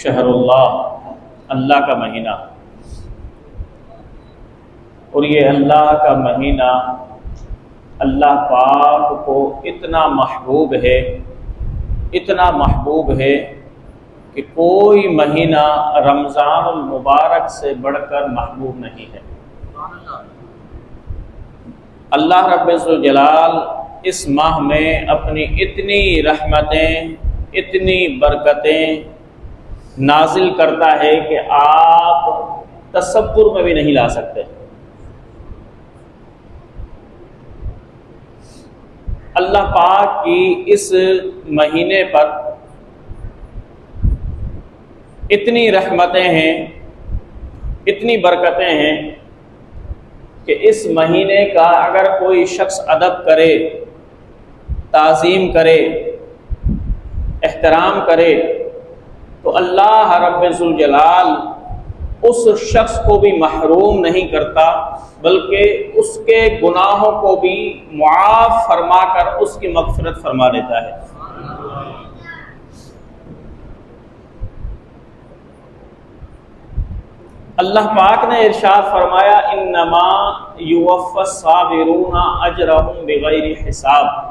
शहरुल्लाह, अल्लाह का महीना। और ये अल्लाह का महीना अल्लाह पाक को इतना महबूब है, इतना महबूब है कि कोई महीना रमज़ानुल मुबारक से बढ़कर महबूब नहीं है। अल्लाह रब्बुल जलाल इस माह में अपनी इतनी रहमतें, इतनी बरकतें नाजिल करता है कि आप तसव्वुर में भी नहीं ला सकते। अल्लाह पाक की इस महीने पर इतनी रहमतें हैं, इतनी बरकतें हैं कि इस महीने का अगर कोई शख्स अदब करे, ताज़ीम करे, एहतराम करे, तो अल्लाह रब्बुल जलाल उस शख्स को भी महरूम नहीं करता, बल्कि उसके गुनाहों को भी मुआफ़ फरमाकर उसकी मग़फ़िरत फरमा देता है। अल्लाह पाक ने इरशाद फरमाया, इन्नमा युवफ़्फ़स साबिरूना अजरहुम बिग़ैरि हिसाब।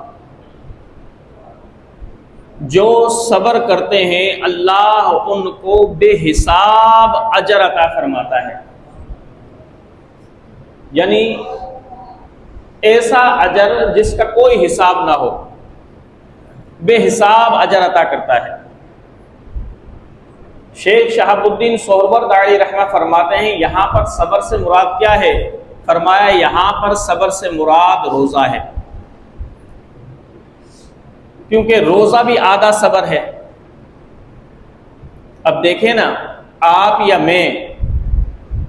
जो सब्र करते हैं अल्लाह उनको बेहिसाब अजर अता फरमाता है, यानी ऐसा अजर जिसका कोई हिसाब ना हो, बेहिसाब अजर अता करता है। शेख शहाबुद्दीन सोहरवर्दी रहमा फरमाते हैं, यहाँ पर सब्र से मुराद क्या है? फरमाया यहाँ पर सब्र से मुराद रोज़ा है, क्योंकि रोज़ा भी आधा सब्र है। अब देखें ना, आप या मैं,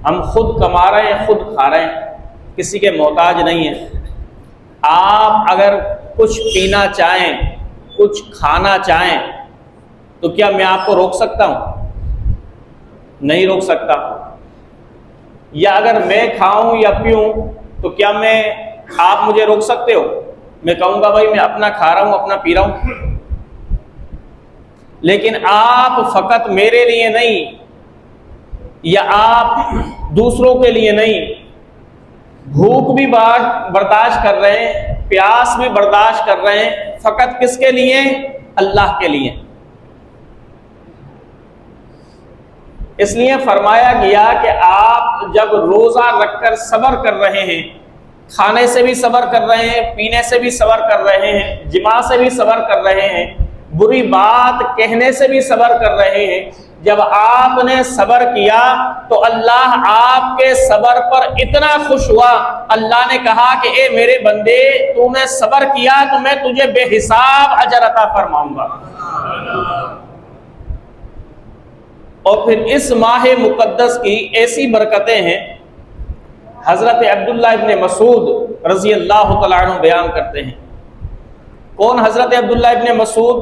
हम खुद कमा रहे हैं, खुद खा रहे हैं, किसी के मोहताज नहीं है। आप अगर कुछ पीना चाहें, कुछ खाना चाहें, तो क्या मैं आपको रोक सकता हूं? नहीं रोक सकता। या अगर मैं खाऊं या पीऊं, तो क्या आप मुझे रोक सकते हो? मैं कहूंगा भाई मैं अपना खा रहा हूं, अपना पी रहा हूं। लेकिन आप फकत मेरे लिए नहीं, या आप दूसरों के लिए नहीं, भूख भी बर्दाश्त कर रहे हैं, प्यास भी बर्दाश्त कर रहे हैं, फकत किसके लिए? अल्लाह के लिए। इसलिए फरमाया गया कि आप जब रोजा रखकर सब्र कर रहे हैं, खाने से भी सब्र कर रहे हैं, पीने से भी सब्र कर रहे हैं, जिमा से भी सब्र कर रहे हैं, बुरी बात कहने से भी सब्र कर रहे हैं, जब आपने सब्र किया तो अल्लाह आपके सब्र पर इतना खुश हुआ, अल्लाह ने कहा कि ए मेरे बंदे, तूने सब्र किया तो मैं तुझे बेहिसाब अजर अता फरमाऊंगा। और फिर इस माह मुकद्दस की ऐसी बरकतें हैं, हजरत अब्दुल्ला इब्न मसूद रजी अल्लाह तआला अन्हु बयान करते हैं। कौन हजरत अब्दुल्ला इब्न मसूद?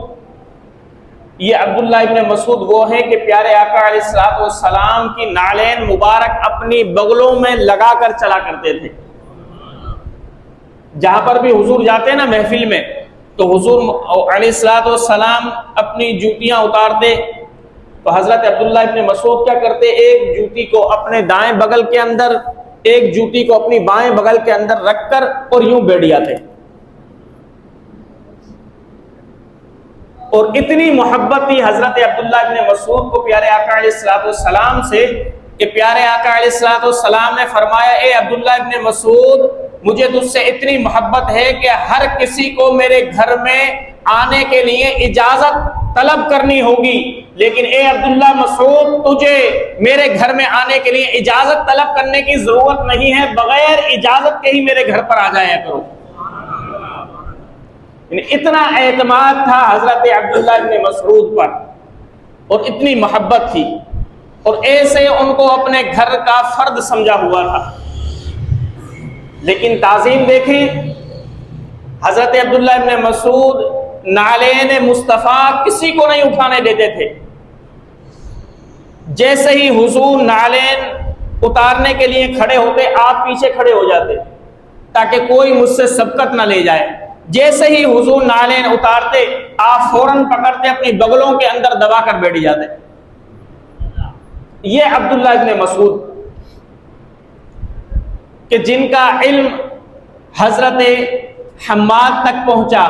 ये अब्दुल्ला इब्न मसूद वो हैं कि प्यारे आका अलैहिस्सलातु वस्सलाम की नालेन मुबारक अपनी बगलों में लगा कर चला करते थे। जहां पर भी हुजूर जाते ना महफिल में, तो हुजूर अलैहिस्सलातु वस्सलाम अपनी जूतियां उतारते, तो हजरत अब्दुल्ला इब्न मसूद क्या करते? एक जूती को अपने दाएं बगल के अंदर, एक जूती को अपनी बाएं बगल के अंदर रखकर और यूं बैठ जाते। और इतनी मोहब्बत थी हजरत अब्दुल्ला इब्न मसूद को प्यारे आका अलैहिस्सलातु वस्सलाम से कि प्यारे आका अलैहिस्सलातु वस्सलाम ने फरमाया, ए अब्दुल्ला इब्न मसूद, मुझे तुझसे इतनी मोहब्बत है कि हर किसी को मेरे घर में आने के लिए इजाजत तलब करनी होगी, लेकिन ए अब्दुल्ला मसूद, तुझे मेरे घर में आने के लिए इजाजत तलब करने की जरूरत नहीं है, बगैर इजाजत के ही मेरे घर पर आ जाया करो। इतना एतमाद था हजरत अब्दुल्ला इब्न मसूद पर, और इतनी मोहब्बत थी, और ऐसे उनको अपने घर का फर्द समझा हुआ था। लेकिन ताज़ीम देखें, हजरत अब्दुल्ला इब्न मसूद नालेन मुस्तफ़ा किसी को नहीं उठाने देते थे। जैसे ही हुजूर नालेन उतारने के लिए खड़े होते, आप पीछे खड़े हो जाते ताकि कोई मुझसे सबकत ना ले जाए। जैसे ही हुजूर नालेन उतारते, आप फौरन पकड़ते, अपनी बगलों के अंदर दबा कर बैठ जाते। ये अब्दुल्लाह इब्न मसूद कि जिनका इल्म हजरत हम्माद तक पहुंचा,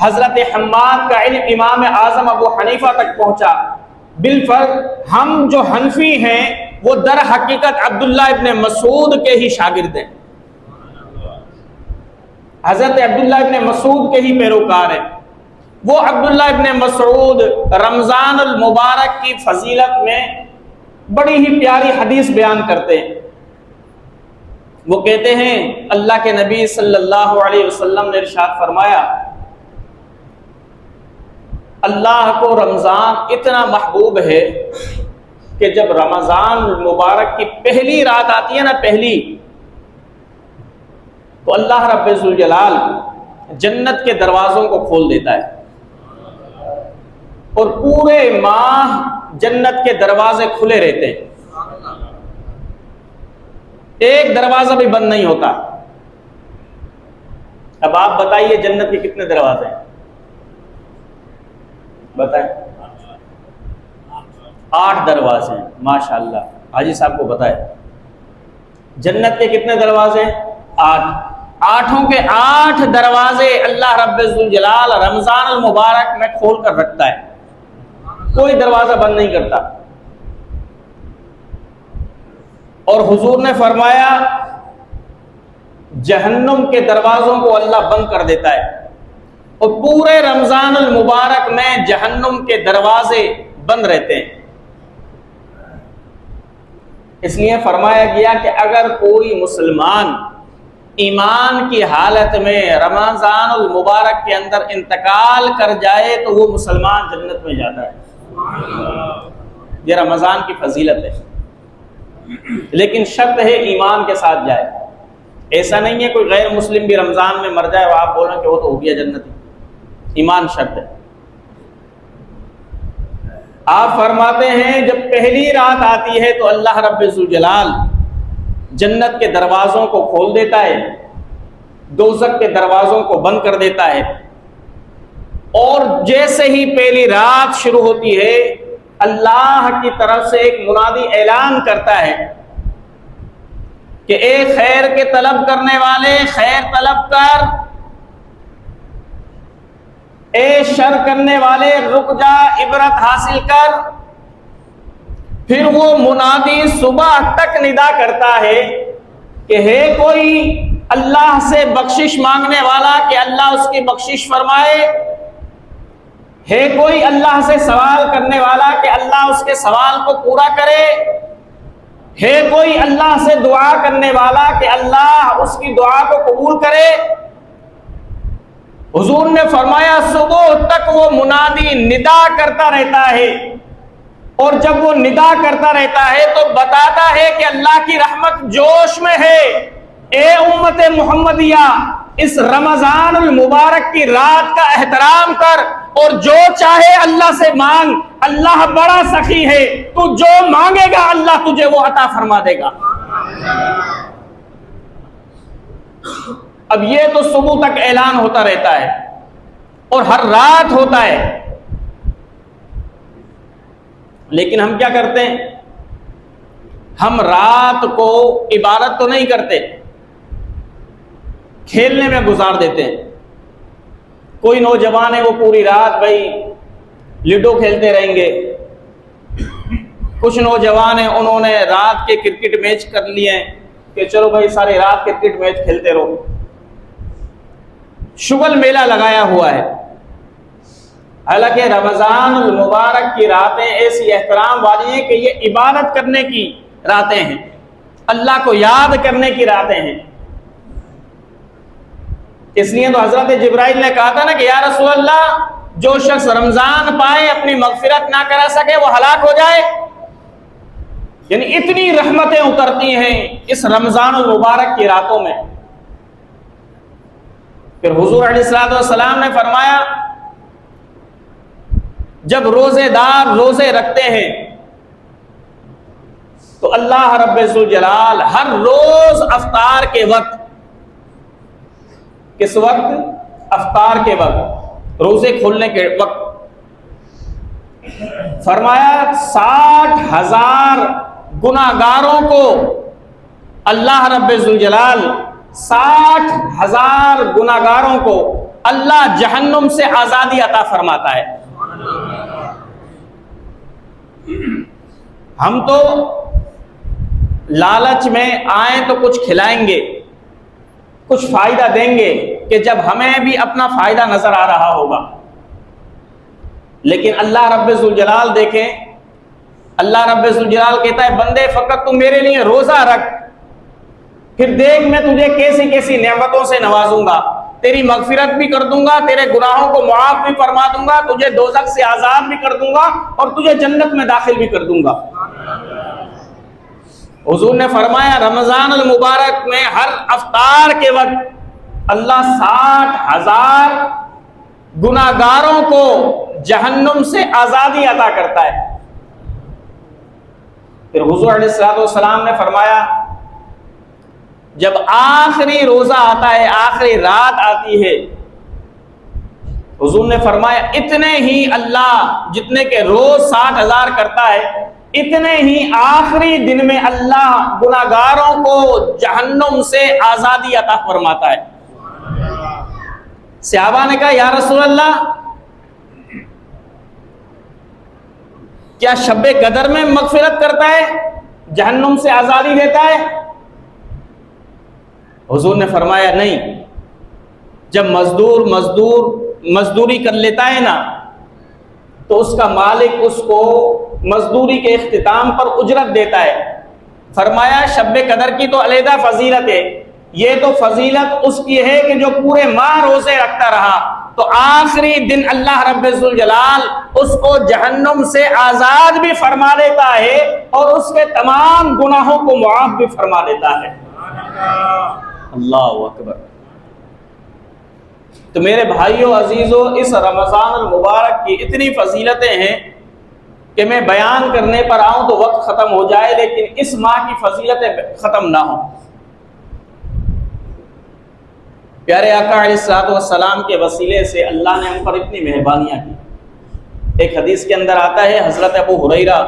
हजरत हम्माद का इल्म इमाम आजम अबू हनीफा तक पहुंचा। बिलफर्क हम जो हनफी हैं वो दर हकीकत अब्दुल्लाह इब्न मसूद के ही शागिर्द हैं, हजरत अब्दुल्लाह इब्न मसूद के ही पैरोकार हैं। वो अब्दुल्लाह इब्न मसूद रमजान अल मुबारक की फजीलत में बड़ी ही प्यारी हदीस बयान करते हैं। वो कहते हैं अल्लाह के नबी सल्लल्लाहु अलैहि वसल्लम ने इरशाद फरमाया, अल्लाह को रमजान इतना महबूब है कि जब रमजान मुबारक की पहली रात आती है ना, पहली, तो अल्लाह रब्बुल जलाल जन्नत के दरवाजों को खोल देता है और पूरे माह जन्नत के दरवाजे खुले रहते हैं, एक दरवाजा भी बंद नहीं होता। अब आप बताइए जन्नत के कितने दरवाजे हैं, बताएं। 8 दरवाजे हैं। माशाअल्लाह, हाजी साहब को बताए जन्नत के कितने दरवाजे हैं? 8। 8 के 8 दरवाजे अल्लाह रब्बुल जलाल रमजान अल मुबारक में खोल कर रखता है, कोई दरवाजा बंद नहीं करता। और हुजूर ने फरमाया जहन्नुम के दरवाजों को अल्लाह बंद कर देता है और पूरे रमजान अल मुबारक में जहन्नुम के दरवाजे बंद रहते हैं। इसलिए फरमाया गया कि अगर कोई मुसलमान ईमान की हालत में रमजान अल मुबारक के अंदर इंतकाल कर जाए तो वो मुसलमान जन्नत में जाता है। ये रमजान की फजीलत है, लेकिन शर्त है ईमान के साथ जाए। ऐसा नहीं है कोई गैर मुस्लिम भी रमजान में मर जाए और आप बोलें कि वो तो हो गया जन्नती। ईमान शर्त है। आप फरमाते हैं जब पहली रात आती है तो अल्लाह रब्बुल जलाल जन्नत के दरवाजों को खोल देता है, दोज़ख के दरवाजों को बंद कर देता है और जैसे ही पहली रात शुरू होती है अल्लाह की तरफ से एक मुनादी ऐलान करता है कि ए खैर के तलब करने वाले खैर तलब कर, ए शर करने वाले रुक जा, इबरत हासिल कर। फिर वो मुनादी सुबह तक निदा करता है कि है कोई अल्लाह से बख्शिश मांगने वाला कि अल्लाह उसकी बख्शिश फरमाए, है कोई अल्लाह से सवाल करने वाला कि अल्लाह उसके सवाल को पूरा करे, है कोई अल्लाह से दुआ करने वाला कि अल्लाह उसकी दुआ को कबूल करे। हुजूर ने फरमाया सुबह तक वो मुनादी निदा करता रहता है और जब वो निदा करता रहता है तो बताता है कि अल्लाह की रहमत जोश में है। ए उम्मत मुहम्मदिया, इस रमजान अल मुबारक की रात का एहतराम कर और जो चाहे अल्लाह से मांग, अल्लाह बड़ा सखी है, तू जो मांगेगा अल्लाह तुझे वो अता फरमा देगा। अब ये तो सुबह तक ऐलान होता रहता है और हर रात होता है, लेकिन हम क्या करते हैं? हम रात को इबादत तो नहीं करते, खेलने में गुजार देते हैं। कोई नौजवान है वो पूरी रात भाई लूडो खेलते रहेंगे, कुछ नौजवान है उन्होंने रात के क्रिकेट मैच कर लिए कि चलो भाई सारी रात क्रिकेट मैच खेलते रहो। शुगल मेला लगाया हुआ है। हालांकि रमजान मुबारक की रातें ऐसी एहतराम वाली हैं कि ये इबादत करने की रातें हैं, अल्लाह को याद करने की रातें हैं। इसलिए तो हजरत जिब्राइल ने कहा था ना कि या रसूल अल्लाह, जो शख्स रमजान पाए अपनी मगफिरत ना करा सके वो हलाक हो जाए। यानी इतनी रहमतें उतरती हैं इस रमजान मुबारक की रातों में। फिर हुजूर अलैहिस्सलाम ने फरमाया जब रोजेदार रोजे रखते हैं तो अल्लाह रब्बुल जलाल हर रोज अफ्तार के वक्त, किस वक्त? अफ्तार के वक्त, रोजे खोलने के वक्त, फरमाया 60,000 गुनाहगारों को अल्लाह रब्बुल जलाल 60,000 गुनाहगारों को अल्लाह जहन्नुम से आजादी अता फरमाता है। हम तो लालच में आए तो कुछ खिलाएंगे, कुछ फायदा देंगे कि जब हमें भी अपना फायदा नजर आ रहा होगा। लेकिन अल्लाह रब्बुल जलाल देखें, अल्लाह रब्बुल जलाल कहता है बंदे फकत तू मेरे लिए रोजा रख, फिर देख मैं तुझे कैसी कैसी नेमतों से नवाजूंगा, तेरी मगफिरत भी कर दूंगा, तेरे गुनाहों को मुआफ भी फरमा दूंगा, तुझे दोज़ख से आजाद भी कर दूंगा और तुझे जन्नत में दाखिल भी कर दूंगा। हुजूर ने फरमाया रमजान अल मुबारक में हर अफ्तार के वक्त अल्लाह 60,000 गुनाहगारों को जहन्नुम से आजादी अता करता है। फिर हुजूर अलैहिस्सलाम ने फरमाया जब आखिरी रोजा आता है, आखिरी रात आती है, हुजूर ने फरमाया इतने ही अल्लाह जितने के रोज 60,000 करता है, इतने ही आखिरी दिन में अल्लाह गुनाहगारों को जहन्नुम से आजादी अता फरमाता है। सहाबा ने कहा या रसूल अल्लाह, क्या शब्बे कदर में मगफिरत करता है, जहन्नुम से आजादी देता है? हुजूर ने फरमाया नहीं, जब मजदूरी कर लेता है ना, तो उसका मालिक उसको मजदूरी के इख्तिताम पर उजरत देता है। फरमाया शब्बे कदर की तो अलहदा फजीलत है, ये तो फजीलत उसकी है कि जो पूरे माह रोजे रखता रहा, तो आखिरी दिन अल्लाह रब्बुल जलाल उसको जहन्नुम से आजाद भी फरमा देता है और उसके तमाम गुनाहों को मुआफ भी फरमा देता है। अल्लाहु अकबर। तो मेरे भाइयों अजीजों, इस रमजान अल मुबारक की इतनी फजीलतें हैं कि मैं बयान करने पर आऊं तो वक्त खत्म हो जाए, लेकिन इस माह की फजीलतें खत्म ना हो। प्यारे आका अलैहिस्सलाम के वसीले से अल्लाह ने हम पर इतनी मेहरबानियां की। एक हदीस के अंदर आता है, हजरत अबू हुरैरा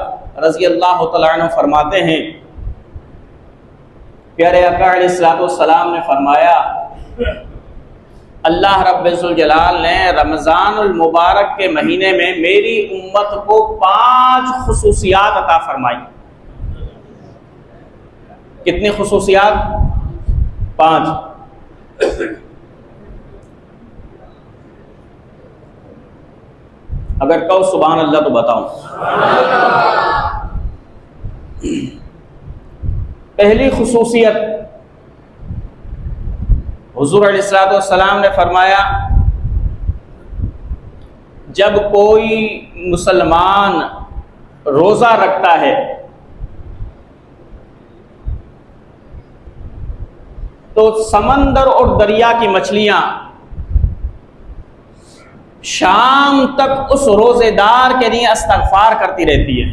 रज़ी अल्लाह तआला अन्हु फरमाते हैं, प्यारे आका अलैहिस्सलाम ने फरमाया अल्लाह रब्बुल जलाल ने रमज़ानुल मुबारक के महीने में मेरी उम्मत को 5 खुसूसियात अता फरमाई। कितनी खुसूसियात? 5। अगर कहो सुभान अल्लाह तो बताऊं। पहली खुसूसियत, हुजूर अलैहिस्सलाम ने फरमाया जब कोई मुसलमान रोजा रखता है तो समंदर और दरिया की मछलियां शाम तक उस रोजेदार के लिए इस्तगफार करती रहती है।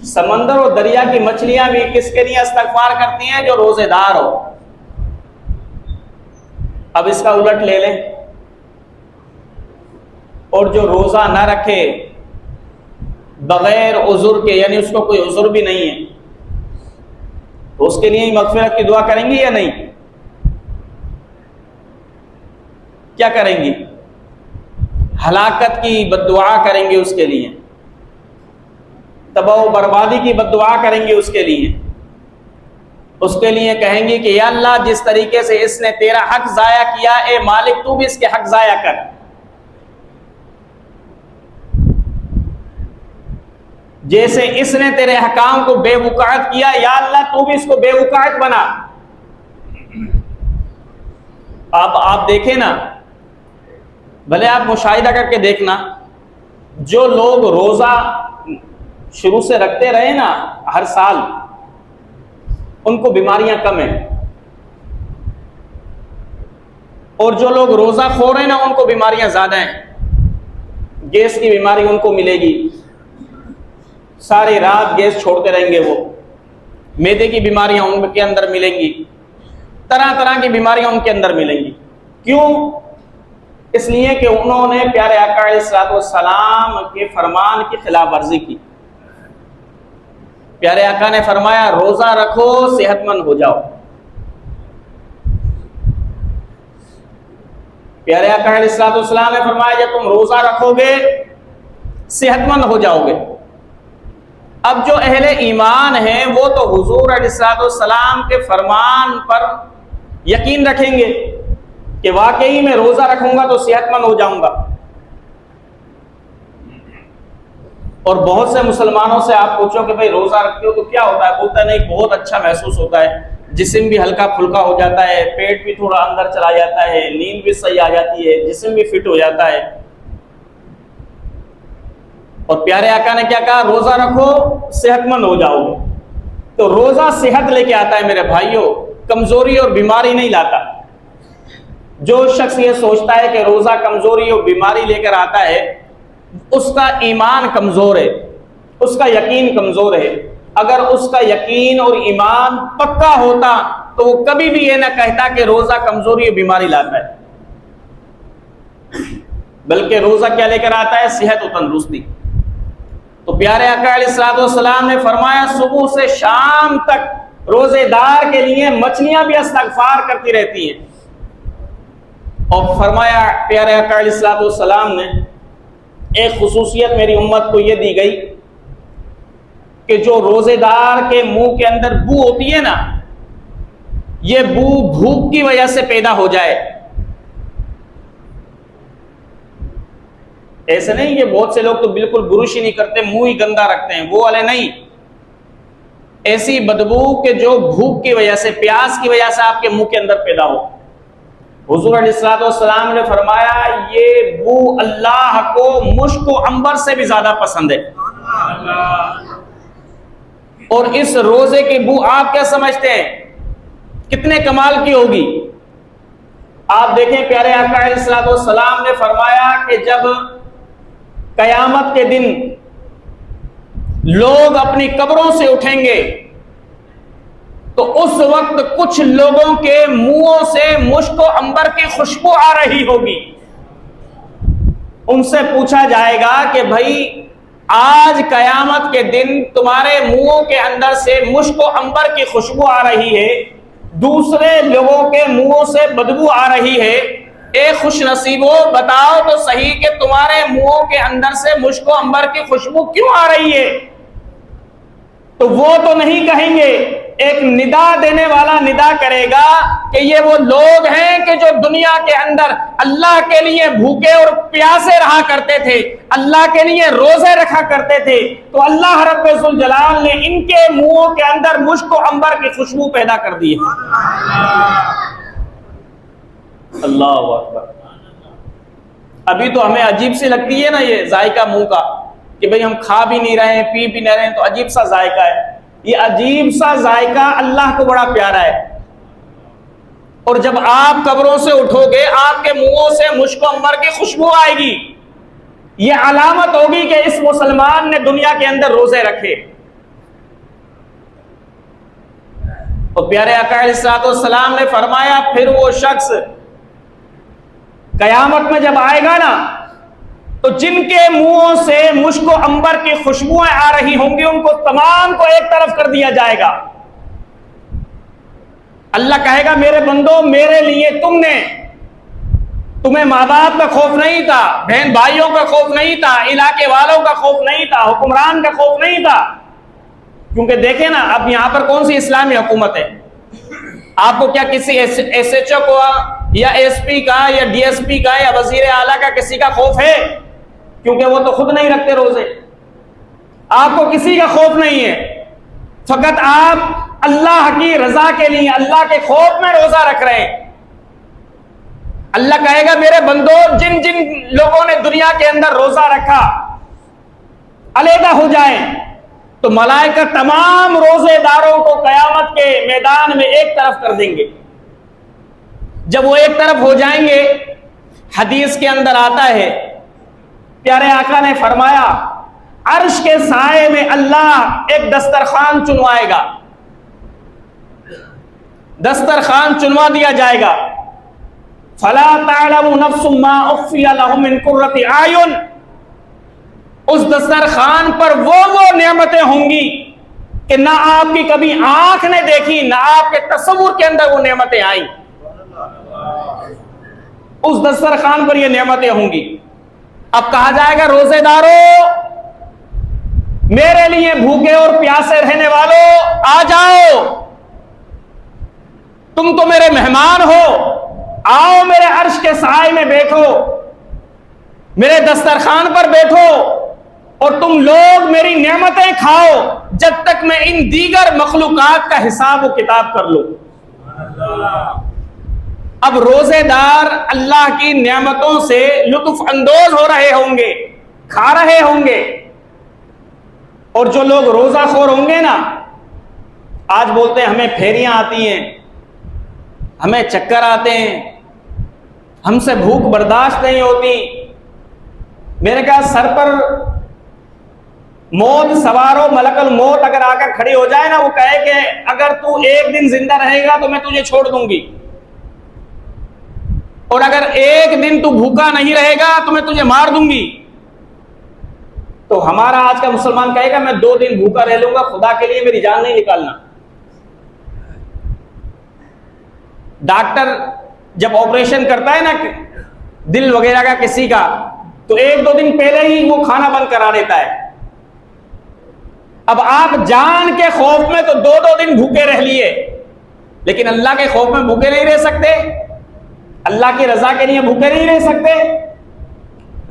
समंदर और दरिया की मछलियां भी किसके लिए इस्तगफार करती हैं? जो रोजेदार हो। अब इसका उलट ले लें, और जो रोजा ना रखे बगैर उज़ुर के, यानी उसको कोई उज़ुर भी नहीं है, तो उसके लिए ही मगफिरत की दुआ करेंगी या नहीं? क्या करेंगी? हलाकत की बद्दुआ करेंगे उसके लिए, तबाह बर्बादी की बद्दुआ करेंगे उसके लिए। उसके लिए कहेंगे कि या अल्लाह, जिस तरीके से इसने तेरा हक जाया किया, ए मालिक तू भी इसके हक जाया कर। जैसे इसने तेरे हकाम को बेवकात किया, या अल्लाह तू भी इसको बेवकात बना। अब आप देखें ना, भले आप मुशाहिदा करके देखना, जो लोग रोजा शुरू से रखते रहे ना हर साल, उनको बीमारियां कम है, और जो लोग रोजा खोर हैं ना, उनको बीमारियां ज्यादा हैं। गैस की बीमारी उनको मिलेगी, सारी रात गैस छोड़ते रहेंगे वो। मैदे की बीमारियां उनके अंदर मिलेंगी, तरह तरह की बीमारियां उनके अंदर मिलेंगी। क्यों? इसलिए कि उन्होंने प्यारे आका अलैहिस्सलाम के फरमान की खिलाफ वर्जी की। प्यारे आका ने फरमाया रोजा रखो सेहतमंद हो जाओ। प्यारे आका अलैहिस्सलाम ने फरमाया जब तुम रोजा रखोगे सेहतमंद हो जाओगे। अब जो अहले ईमान हैं वो तो हुजूर अलैहिस्सलाम के फरमान पर यकीन रखेंगे कि वाकई में रोजा रखूंगा तो सेहतमंद हो जाऊंगा। और बहुत से मुसलमानों से आप पूछो कि भाई रोजा रखते हो तो क्या होता है, बोलता है नहीं बहुत अच्छा महसूस होता है, जिस्म भी हल्का फुल्का हो जाता है, पेट भी थोड़ा अंदर चला जाता है, नींद भी सही आ जाती है, जिस्म भी फिट हो जाता है। और प्यारे आका ने क्या कहा, रोजा रखो सेहतमंद हो जाओगे। तो रोजा सेहत लेके आता है मेरे भाइयों, कमजोरी और बीमारी नहीं लाता। जो शख्स ये सोचता है कि रोजा कमजोरी और बीमारी लेकर आता है उसका ईमान कमजोर है, उसका यकीन कमजोर है। अगर उसका यकीन और ईमान पक्का होता तो वो कभी भी ये ना कहता कि रोजा कमजोरी और बीमारी लाता है, बल्कि रोजा क्या लेकर आता है, सेहत और तंदुरुस्ती। तो प्यारे आका अलैहिस्सलाम ने फरमाया सुबह से शाम तक रोजेदार के लिए मछलियां भी इस्तगफार करती रहती हैं। और फरमाया प्यारे आका अलैहिस्सलाम ने एक खुसूसियत मेरी उम्मत को यह दी गई कि जो रोजेदार के मुंह के अंदर बू होती है ना, ये बू भूख की वजह से पैदा हो जाए। ऐसे नहीं कि बहुत से लोग तो बिल्कुल बुरुश ही नहीं करते, मुंह ही गंदा रखते हैं, वो वाले नहीं। ऐसी बदबू के जो भूख की वजह से, प्यास की वजह से आपके मुंह के अंदर पैदा हो। हुजूर अलैहिस्सलाम ने फरमाया ये बू अल्लाह को मुश्क व अंबर से भी ज्यादा पसंद है। और इस रोजे की बू आप क्या समझते हैं कितने कमाल की होगी? आप देखें प्यारे आका अलैहिस्सलाम ने फरमाया कि जब कयामत के दिन लोग अपनी कब्रों से उठेंगे तो उस वक्त कुछ लोगों के मुंहों से मुश्क व अंबर की खुशबू आ रही होगी। उनसे पूछा जाएगा कि भाई आज कयामत के दिन तुम्हारे मुंहों के अंदर से मुश्क व अंबर की खुशबू आ रही है, दूसरे लोगों के मुंहों से बदबू आ रही है। ए खुश नसीबो बताओ तो सही कि तुम्हारे मुंहों के अंदर से मुश्क व अंबर की खुशबू क्यों आ रही है? तो वो तो नहीं कहेंगे, एक निदा देने वाला निदा करेगा कि ये वो लोग हैं कि जो दुनिया के अंदर अल्लाह के लिए भूखे और प्यासे रहा करते थे, अल्लाह के लिए रोजे रखा करते थे। तो अल्लाह रब्बुल जलाल ने इनके मुंहों के अंदर मुश्क व अंबर की खुशबू पैदा कर दी है। अल्लाह अकबर। अभी तो हमें अजीब सी लगती है ना ये जायका मुंह का, कि भाई हम खा भी नहीं रहे हैं, पी भी नहीं रहे हैं, तो अजीब सा जायका है। ये अजीब सा जायका अल्लाह को बड़ा प्यारा है। और जब आप कब्रों से उठोगे आपके मुंहों से मुश्क अंबर की खुशबू आएगी। ये अलामत होगी कि इस मुसलमान ने दुनिया के अंदर रोजे रखे। तो प्यारे आका अलैहिस्सलाम ने फरमाया फिर वो शख्स कयामत में जब आएगा ना तो जिनके मुंहों से मुश्क व अंबर की खुशबुएं आ रही होंगी उनको तमाम को एक तरफ कर दिया जाएगा। अल्लाह कहेगा मेरे बंदो मेरे लिए तुम्हें माँ बाप का खौफ नहीं था, बहन भाइयों का खौफ नहीं था, इलाके वालों का खौफ नहीं था, हुक्मरान का खौफ नहीं था। क्योंकि देखे ना अब यहां पर कौन सी इस्लामी हुकूमत है? आपको क्या किसी SHO को या SP का या DSP का या वजीर आला का किसी का खौफ है? क्योंकि वो तो खुद नहीं रखते रोजे। आपको किसी का खौफ नहीं है, फकत आप अल्लाह की रजा के लिए अल्लाह के खौफ में रोजा रख रहे हैं। अल्लाह कहेगा मेरे बंदो जिन जिन लोगों ने दुनिया के अंदर रोजा रखा अलहदा हो जाए। तो मलाइका तमाम रोजेदारों को कयामत के मैदान में एक तरफ कर देंगे। जब वो एक तरफ हो जाएंगे, हदीस के अंदर आता है प्यारे आका ने फरमाया अर्श के साए में अल्लाह एक दस्तरखान चुनवाएगा, दस्तरखान चुनवा दिया जाएगा। फला तालमु नफ्सुम मा उख्फिया लहुम मिन कुर्रति आयुन। उस दस्तरखान पर वो नेमतें होंगी कि ना आपकी कभी आंख ने देखी, ना आपके तस्वुर के अंदर वो नेमतें आई। उस दस्तरखान पर ये नेमतें होंगी। अब कहा जाएगा रोजेदारों, मेरे लिए भूखे और प्यासे रहने वालों आ जाओ, तुम तो मेरे मेहमान हो, आओ मेरे अर्श के साए में बैठो, मेरे दस्तरखान पर बैठो और तुम लोग मेरी नेमतें खाओ जब तक मैं इन दीगर मखलूकात का हिसाब व किताब कर लूं। अब रोजेदार अल्लाह की नेमतों से लुत्फ अंदोज हो रहे होंगे, खा रहे होंगे, और जो लोग रोजाखोर होंगे ना, आज बोलते हैं हमें फेरियां आती हैं, हमें चक्कर आते हैं, हमसे भूख बर्दाश्त नहीं होती। मेरे कहा सर पर मौत सवारो मलकल मौत अगर आकर खड़ी हो जाए ना, वो कहे कि अगर तू एक दिन जिंदा रहेगा तो मैं तुझे छोड़ दूंगी, और अगर एक दिन तू भूखा नहीं रहेगा तो मैं तुझे मार दूंगी। तो हमारा आज का मुसलमान कहेगा मैं 2 दिन भूखा रह लूंगा, खुदा के लिए मेरी जान नहीं निकालना। डॉक्टर जब ऑपरेशन करता है ना दिल वगैरह का किसी का, तो 1-2 दिन पहले ही वो खाना बंद करा देता है। अब आप जान के खौफ में तो 2-2 दिन भूखे रह लिए, लेकिन अल्लाह के खौफ में भूखे नहीं रह सकते, अल्लाह की रजा के लिए भूखे नहीं रह सकते।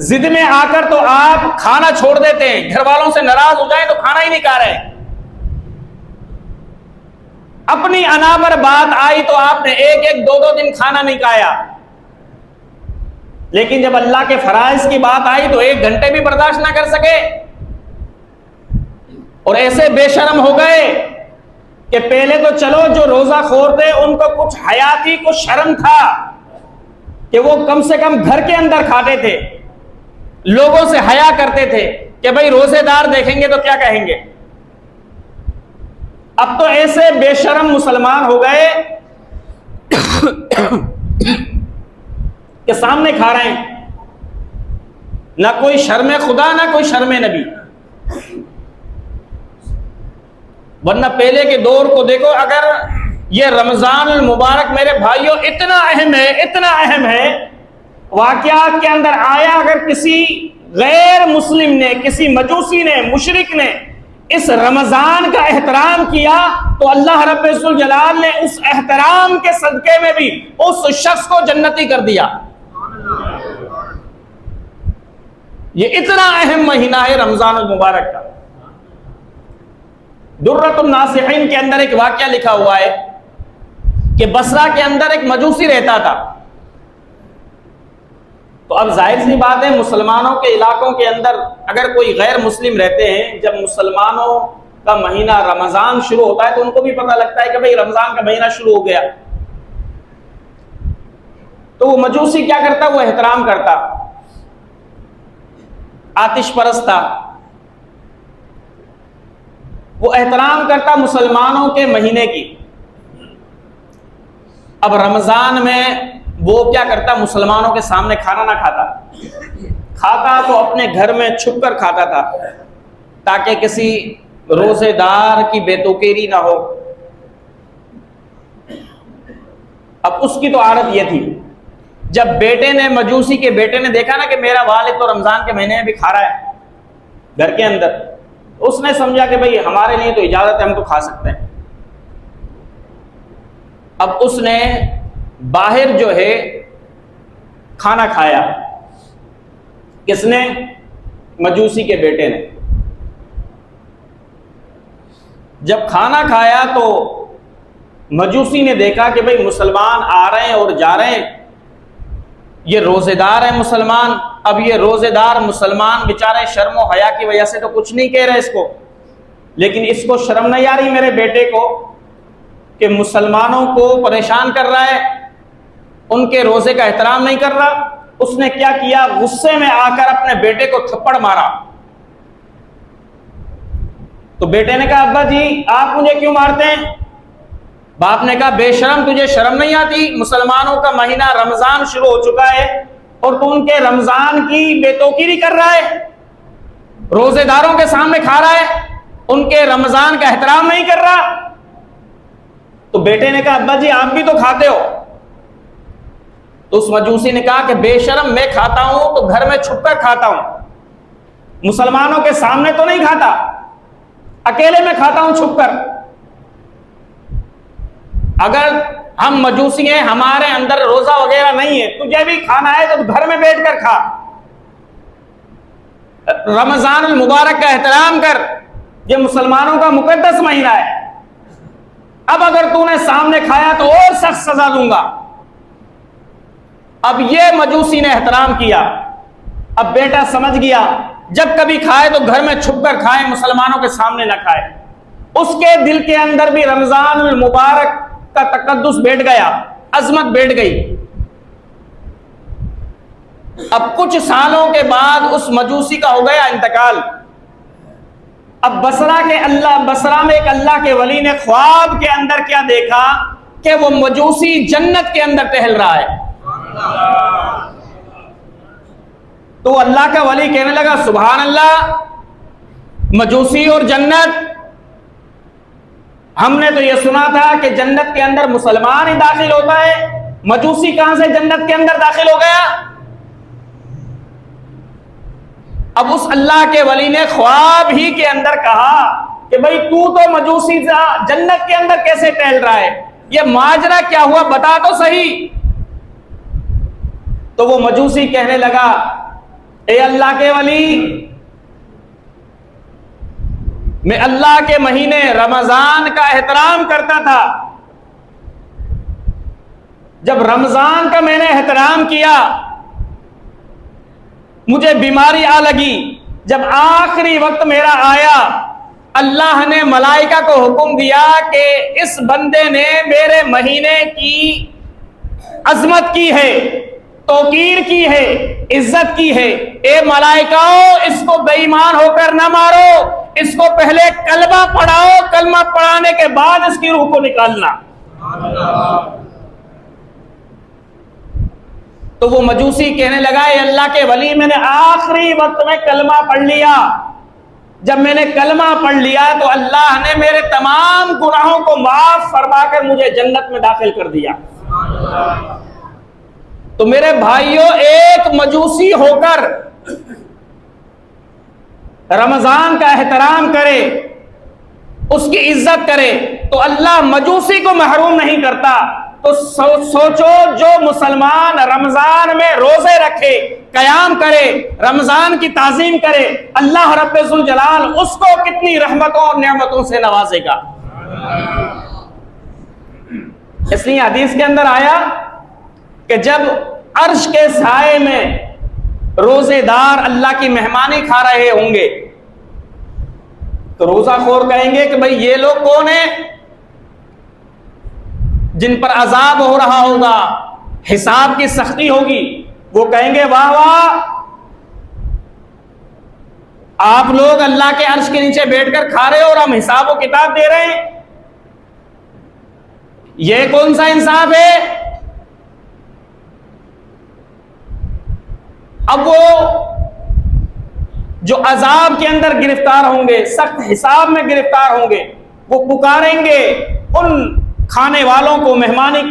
जिद में आकर तो आप खाना छोड़ देते हैं, घर वालों से नाराज हो जाए तो खाना ही नहीं खा रहे। अपनी अना पर बात आई तो आपने 1-1, 2-2 दिन खाना नहीं खाया, लेकिन जब अल्लाह के फराइज की बात आई तो 1 घंटे भी बर्दाश्त ना कर सके, और ऐसे बेशर्म हो गए कि पहले तो चलो जो रोजा खोर थे उनको कुछ हयाती, कुछ शर्म था कि वो कम से कम घर के अंदर खाते थे, लोगों से हया करते थे कि भाई रोजेदार देखेंगे तो क्या कहेंगे। अब तो ऐसे बेशर्म मुसलमान हो गए कि सामने खा रहे हैं, ना कोई शर्म खुदा ना कोई शर्म नबी। वरना पहले के दौर को देखो, अगर ये रमजान मुबारक मेरे भाइयों इतना अहम है, इतना अहम है, वाकयात के अंदर आया अगर किसी गैर मुस्लिम ने, किसी मजूसी ने, मुशरिक ने इस रमजान का एहतराम किया तो अल्लाह रब्बुल जलाल ने उस एहतराम के सदके में भी उस शख्स को जन्नती कर दिया। ये इतना अहम महीना है रमजान मुबारक का। दुर्रतुन नासिहीन के अंदर एक वाकया लिखा हुआ है कि बसरा के अंदर एक मजूसी रहता था। तो अब जाहिर सी बात है, मुसलमानों के इलाकों के अंदर अगर कोई गैर मुस्लिम रहते हैं, जब मुसलमानों का महीना रमजान शुरू होता है तो उनको भी पता लगता है कि भाई रमजान का महीना शुरू हो गया। तो वो मजूसी क्या करता, वो एहतराम करता, आतिश परस्त था, वो एहतराम करता मुसलमानों के महीने की। अब रमजान में वो क्या करता, मुसलमानों के सामने खाना ना खाता, खाता तो अपने घर में छुप कर खाता था ताकि किसी रोजेदार की बेतुकीरी ना हो। अब उसकी तो आदत ये थी, जब बेटे ने, मजूसी के बेटे ने देखा ना कि मेरा वालिद तो रमजान के महीने में भी खा रहा है घर के अंदर, उसने समझा कि भाई हमारे लिए तो इजाजत है, हम तो खा सकते हैं। अब उसने बाहर जो है खाना खाया। किसने? मजूसी के बेटे ने। जब खाना खाया तो मजूसी ने देखा कि भाई मुसलमान आ रहे हैं और जा रहे हैं, ये रोजेदार है मुसलमान। अब ये रोजेदार मुसलमान बेचारे शर्म और हया की वजह से तो कुछ नहीं कह रहे इसको, लेकिन इसको शर्म नहीं आ रही मेरे बेटे को कि मुसलमानों को परेशान कर रहा है, उनके रोजे का एहतराम नहीं कर रहा। उसने क्या किया, गुस्से में आकर अपने बेटे को थप्पड़ मारा। तो बेटे ने कहा अब्बा जी आप मुझे क्यों मारते हैं? बाप ने कहा बेशरम, तुझे शर्म नहीं आती? मुसलमानों का महीना रमजान शुरू हो चुका है और तू उनके रमजान की बेतौकीरी कर रहा है, रोजेदारों के सामने खा रहा है, उनके रमजान का एहतराम नहीं कर रहा। तो बेटे ने कहा अब्बा जी आप भी तो खाते हो। तो उस मजूसी ने कहा कि बेशरम, मैं खाता हूं तो घर में छुपकर खाता हूं, मुसलमानों के सामने तो नहीं खाता, अकेले में खाता हूं छुपकर। अगर हम मजूसी हैं, हमारे अंदर रोजा वगैरह नहीं है, तुझे भी खाना है तो घर में बैठकर खा, रमजान मुबारक का एहतराम कर, ये मुसलमानों का मुकद्दस महीना है। अब अगर तूने सामने खाया तो और सख्त सजा दूंगा। अब ये मजूसी ने एहतराम किया। अब बेटा समझ गया जब कभी खाए तो घर में छुपकर खाए, मुसलमानों के सामने ना खाए। उसके दिल के अंदर भी रमजान मुबारक का तकद्दुस बैठ गया, अजमत बैठ गई। अब कुछ सालों के बाद उस मजूसी का हो गया इंतकाल। अब बसरा में एक अल्लाह के वली ने ख्वाब के अंदर क्या देखा कि वो मजूसी जन्नत के अंदर टहल रहा है। तो अल्लाह का वली कहने लगा सुभान अल्लाह, मजूसी और जन्नत, हमने तो यह सुना था कि जन्नत के अंदर मुसलमान ही दाखिल होता है, मजूसी कहां से जन्नत के अंदर दाखिल हो गया। अब उस अल्लाह के वली ने ख्वाब ही के अंदर कहा कि भाई तू तो मजूसी जन्नत के अंदर कैसे टहल रहा है, ये माजरा क्या हुआ बता तो सही। तो वो मजूसी कहने लगा ए अल्लाह के वली, मैं अल्लाह के महीने रमजान का एहतराम करता था। जब रमजान का मैंने एहतराम किया, मुझे बीमारी आ लगी। जब आखिरी वक्त मेरा आया, अल्लाह ने मलाइका को हुक्म दिया कि इस बंदे ने मेरे महीने की अजमत की है, तौकीर की है, इज्जत की है। ए मलाइकाओ, इसको बेईमान होकर ना मारो, इसको पहले कलमा पढ़ाओ, कलमा पढ़ाने के बाद इसकी रूह को निकालना। तो वो मजूसी कहने लगा ए अल्लाह के वली, मैंने आखिरी वक्त में कलमा पढ़ लिया। जब मैंने कलमा पढ़ लिया तो अल्लाह ने मेरे तमाम गुनाहों को माफ फरमाकर मुझे जन्नत में दाखिल कर दिया। तो मेरे भाइयों, एक मजूसी होकर रमजान का एहतराम करे, उसकी इज्जत करे, तो अल्लाह मजूसी को महरूम नहीं करता। तो सोचो, जो मुसलमान रमजान में रोजे रखे, कयाम करे, रमजान की ताजीम करे, अल्लाह रब्बुल जलाल उसको कितनी रहमतों और नेमतों से नवाजेगा। इसलिए हदीस के अंदर आया कि जब अर्श के साए में रोजेदार अल्लाह की मेहमानी खा रहे होंगे तो रोजाखोर कहेंगे कि भाई ये लोग कौन है जिन पर अजाब हो रहा होगा, हिसाब की सख्ती होगी। वो कहेंगे वाह वाह, आप लोग अल्लाह के अर्श के नीचे बैठकर खा रहे हो और हम हिसाब व किताब दे रहे हैं, ये कौन सा इंसाफ है। अब वो जो अजाब के अंदर गिरफ्तार होंगे, सख्त हिसाब में गिरफ्तार होंगे, वो पुकारेंगे उन खाने वालों को, मेहमानी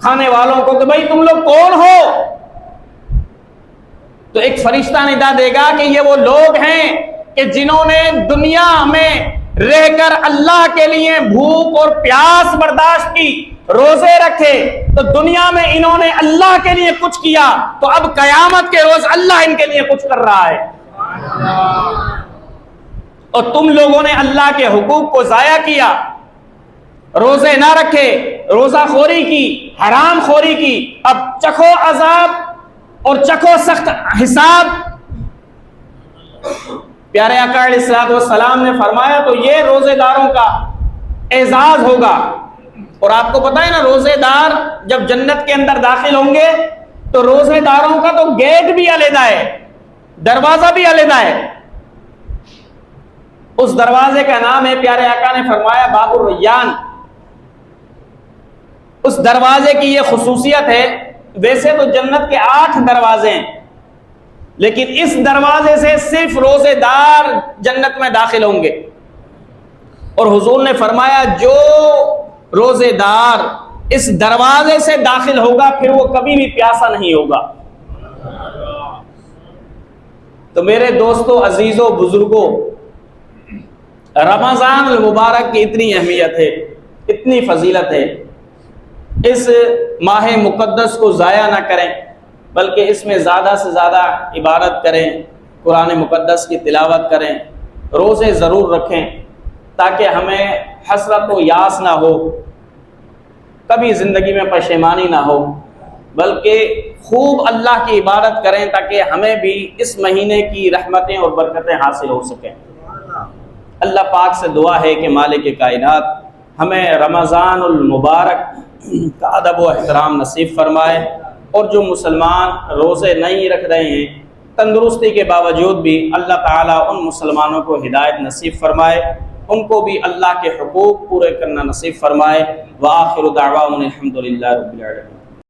खाने वालों को कि भाई तुम लोग कौन हो। तो एक फरिश्ता निदा देगा कि ये वो लोग हैं कि जिन्होंने दुनिया में रहकर अल्लाह के लिए भूख और प्यास बर्दाश्त की, रोजे रखे, तो दुनिया में इन्होंने अल्लाह के लिए कुछ किया, तो अब कयामत के रोज अल्लाह इनके लिए कुछ कर रहा है। और तुम लोगों ने अल्लाह के हुकूक को जाया किया, रोजे ना रखे, रोजाखोरी की, हराम खोरी की, अब चखो अजाब और चखो सख्त हिसाब। प्यारे आका अलैहिस्सलाम ने फरमाया तो ये रोजेदारों का एजाज होगा। और आपको पता है ना, रोजेदार जब जन्नत के अंदर दाखिल होंगे तो रोजेदारों का तो गेट भी अलग है, दरवाजा भी अलग है। उस दरवाजे का नाम है, प्यारे आका ने फरमाया, बाबुर रय्यान। उस दरवाजे की यह खुसूसियत है, वैसे तो जन्नत के 8 दरवाजे हैं, लेकिन इस दरवाजे से सिर्फ रोजेदार जन्नत में दाखिल होंगे। और हुजूर ने फरमाया जो रोजेदार इस दरवाजे से दाखिल होगा फिर वो कभी भी प्यासा नहीं होगा। तो मेरे दोस्तों, अजीजों, बुजुर्गों, रमजान अल मुबारक की इतनी अहमियत है, इतनी फजीलत है। इस माह मुकद्दस को ज़ाया ना करें, बल्कि इसमें ज़्यादा से ज़्यादा इबादत करें, कुरान मुकद्दस की तिलावत करें, रोज़े ज़रूर रखें ताकि हमें हसरत व यास ना हो, कभी ज़िंदगी में पशेमानी ना हो, बल्कि खूब अल्लाह की इबादत करें ताकि हमें भी इस महीने की रहमतें और बरकतें हासिल हो सकें। अल्लाह पाक से दुआ है कि मालिक कायनात हमें रमज़ानुल मुबारक का अदब व एहतराम नसीब फरमाए, और जो मुसलमान रोज़े नहीं रख रहे हैं तंदुरुस्ती के बावजूद भी अल्लाह ताला उन मुसलमानों को हिदायत नसीब फरमाए, उनको भी अल्लाह के हुकूक पूरे करना नसीब फरमाए। व आखिरु दाअवाना अल्हम्दुलिल्लाहि रब्बिल आलमीन।